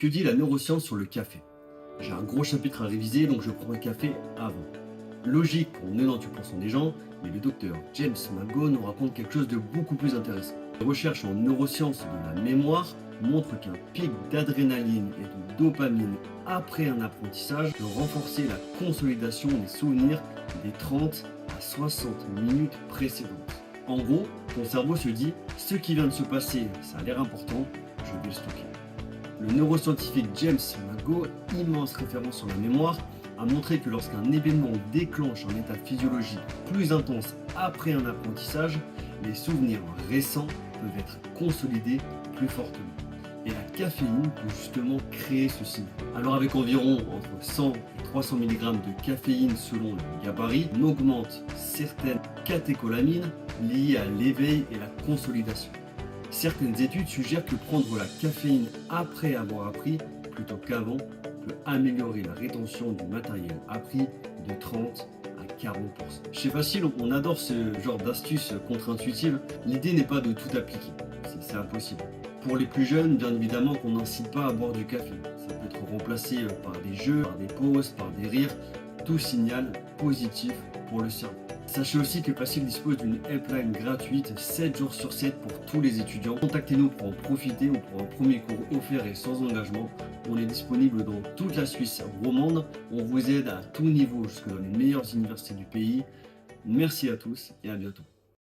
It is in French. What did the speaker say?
Que dit la neuroscience sur le café? J'ai un gros chapitre à réviser, donc je prends un café avant. Logique pour 98% des gens, mais le docteur James McGowan nous raconte quelque chose de beaucoup plus intéressant. Les recherches en neurosciences de la mémoire montrent qu'un pic d'adrénaline et de dopamine après un apprentissage peut renforcer la consolidation des souvenirs des 30 à 60 minutes précédentes. En gros, ton cerveau se dit, ce qui vient de se passer, ça a l'air important, je vais le stocker. Le neuroscientifique James McGowan, immense référence sur la mémoire, a montré que lorsqu'un événement déclenche un état physiologique plus intense après un apprentissage, les souvenirs récents peuvent être consolidés plus fortement. Et la caféine peut justement créer ceci. Alors avec environ entre 100 et 300 mg de caféine selon le gabarit, on augmente certaines catécholamines liées à l'éveil et la consolidation. Certaines études suggèrent que prendre la caféine après avoir appris plutôt qu'avant peut améliorer la rétention du matériel appris de 30 à 40%. Chez Facile, on adore ce genre d'astuces contre-intuitives. L'idée n'est pas de tout appliquer, c'est impossible. Pour les plus jeunes, bien évidemment qu'on n'incite pas à boire du café. Ça peut être remplacé par des jeux, par des pauses, par des rires. Tout signal positif pour le cerveau. Sachez aussi que Facile dispose d'une helpline gratuite 7 jours sur 7 pour tous les étudiants. Contactez-nous pour en profiter ou pour un premier cours offert et sans engagement. On est disponible dans toute la Suisse romande. On vous aide à tout niveau jusque dans les meilleures universités du pays. Merci à tous et à bientôt.